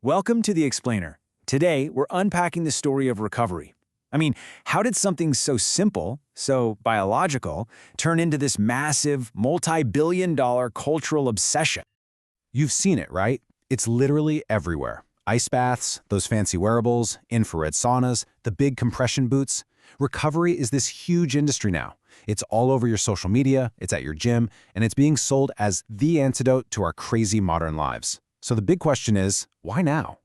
Welcome to The Explainer. Today, we're unpacking the story of recovery. I mean, how did something so simple, so biological, turn into this massive, multi-billion-dollar cultural obsession? You've seen it, right? It's literally everywhere. Ice baths, those fancy wearables, infrared saunas, the big compression boots. Recovery is this huge industry now. It's all over your social media, it's at your gym, and it's being sold as the antidote to our crazy modern lives. So the big question is, why now?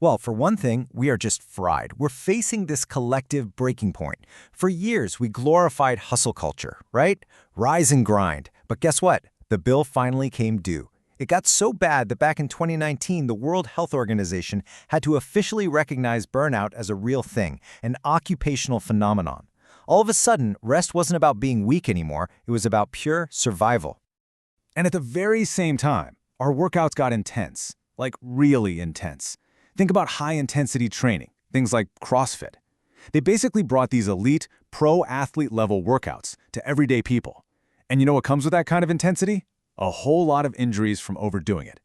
Well, for one thing, we are just fried. We're facing this collective breaking point. For years, we glorified hustle culture, right? Rise and grind. But guess what? The bill finally came due. It got so bad that back in 2019, the World Health Organization had to officially recognize burnout as a real thing, an occupational phenomenon. All of a sudden, rest wasn't about being weak anymore. It was about pure survival. And at the very same time, our workouts got intense, like really intense. Think about high-intensity training, things like CrossFit. They basically brought these elite, pro-athlete-level workouts to everyday people. And you know what comes with that kind of intensity? A whole lot of injuries from overdoing it.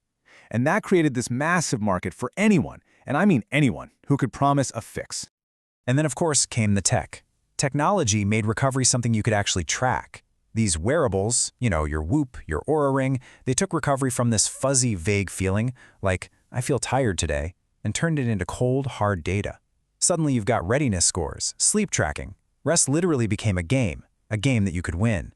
And that created this massive market for anyone, and I mean anyone, who could promise a fix. And then, of course, came the tech. Technology made recovery something you could actually track. These wearables, your Whoop, your Oura Ring, they took recovery from this fuzzy, vague feeling, like, I feel tired today, and turned it into cold, hard data. Suddenly you've got readiness scores, sleep tracking. Rest literally became a game that you could win.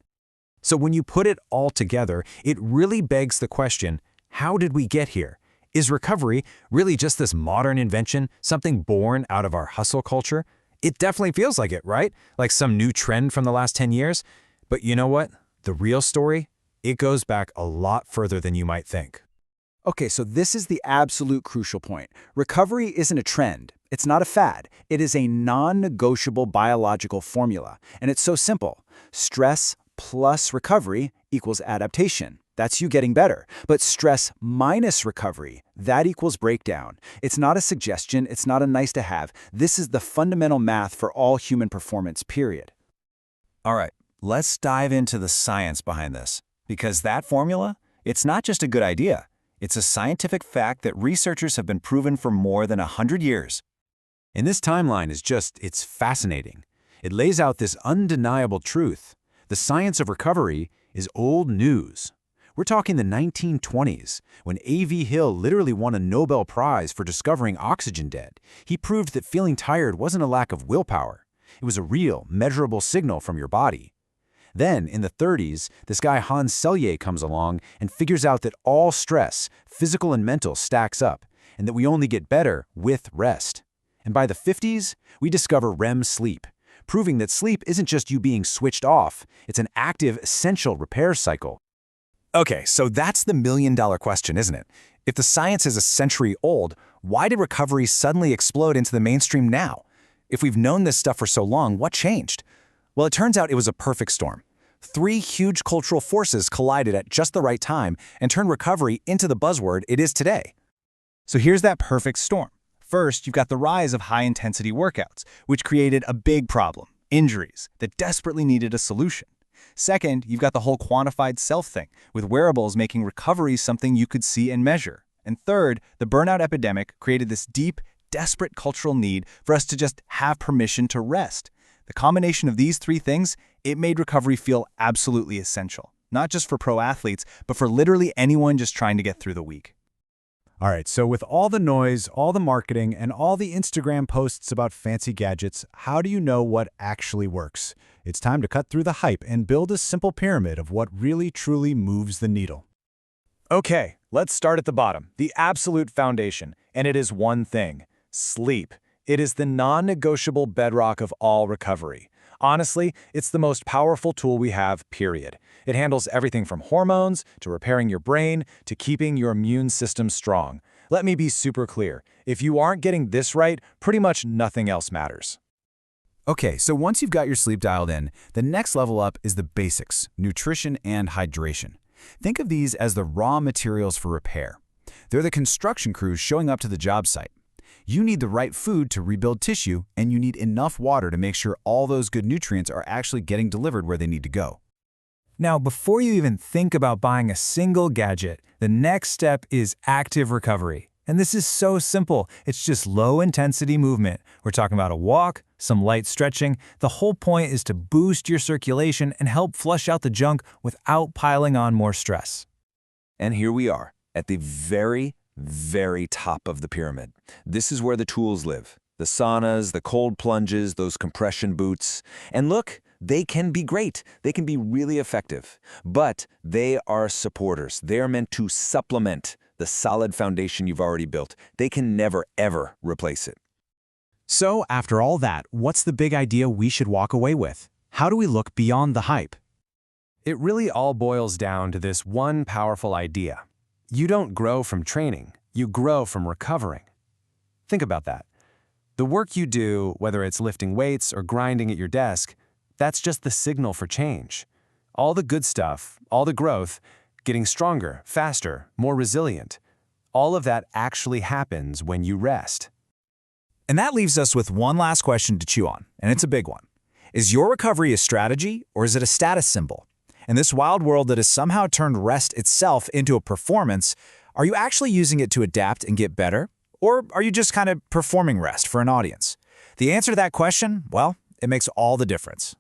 So when you put it all together, it really begs the question, how did we get here? Is recovery really just this modern invention, something born out of our hustle culture? It definitely feels like it, right? Like some new trend from the last 10 years. But you know what? The real story? It goes back a lot further than you might think. Okay, so this is the absolute crucial point. Recovery isn't a trend. It's not a fad. It is a non-negotiable biological formula. And it's so simple. Stress plus recovery equals adaptation. That's you getting better. But stress minus recovery, that equals breakdown. It's not a suggestion. It's not a nice to have. This is the fundamental math for all human performance, period. All right, let's dive into the science behind this. Because that formula, it's not just a good idea. It's a scientific fact that researchers have been proven for more than 100 years. And this timeline it's fascinating. It lays out this undeniable truth. The science of recovery is old news. We're talking the 1920s, when A.V. Hill literally won a Nobel Prize for discovering oxygen debt. He proved that feeling tired wasn't a lack of willpower. It was a real, measurable signal from your body. Then, in the 30s, this guy Hans Selye comes along and figures out that all stress, physical and mental, stacks up, and that we only get better with rest. And by the 50s, we discover REM sleep, proving that sleep isn't just you being switched off, it's an active, essential repair cycle. Okay, so that's the million-dollar question, isn't it? If the science is a century old, why did recovery suddenly explode into the mainstream now? If we've known this stuff for so long, what changed? Well, it turns out it was a perfect storm. 3 huge cultural forces collided at just the right time and turned recovery into the buzzword it is today. So here's that perfect storm. First, you've got the rise of high-intensity workouts, which created a big problem, injuries, that desperately needed a solution. Second, you've got the whole quantified self thing, with wearables making recovery something you could see and measure. And third, the burnout epidemic created this deep, desperate cultural need for us to just have permission to rest. The combination of these 3 things, it made recovery feel absolutely essential, not just for pro athletes, but for literally anyone just trying to get through the week. All right, so with all the noise, all the marketing, and all the Instagram posts about fancy gadgets, how do you know what actually works? It's time to cut through the hype and build a simple pyramid of what really truly moves the needle. Okay, let's start at the bottom, the absolute foundation, and it is one thing: sleep. It is the non-negotiable bedrock of all recovery. Honestly, it's the most powerful tool we have, period. It handles everything from hormones, to repairing your brain, to keeping your immune system strong. Let me be super clear. If you aren't getting this right, pretty much nothing else matters. Okay, so once you've got your sleep dialed in, the next level up is the basics: nutrition and hydration. Think of these as the raw materials for repair. They're the construction crews showing up to the job site. You need the right food to rebuild tissue, and you need enough water to make sure all those good nutrients are actually getting delivered where they need to go. Now, before you even think about buying a single gadget, the next step is active recovery. And this is so simple. It's just low-intensity movement. We're talking about a walk, some light stretching. The whole point is to boost your circulation and help flush out the junk without piling on more stress. And here we are, at the very, very top of the pyramid. This is where the tools live. The saunas, the cold plunges, those compression boots. And look, they can be great. They can be really effective. But they are supporters. They are meant to supplement the solid foundation you've already built. They can never, ever replace it. So, after all that, what's the big idea we should walk away with? How do we look beyond the hype? It really all boils down to this one powerful idea. You don't grow from training, you grow from recovering. Think about that. The work you do, whether it's lifting weights or grinding at your desk, that's just the signal for change. All the good stuff, all the growth, getting stronger, faster, more resilient, all of that actually happens when you rest. And that leaves us with one last question to chew on, and it's a big one. Is your recovery a strategy, or is it a status symbol? In this wild world that has somehow turned rest itself into a performance, are you actually using it to adapt and get better? Or are you just kind of performing rest for an audience? The answer to that question, well, it makes all the difference.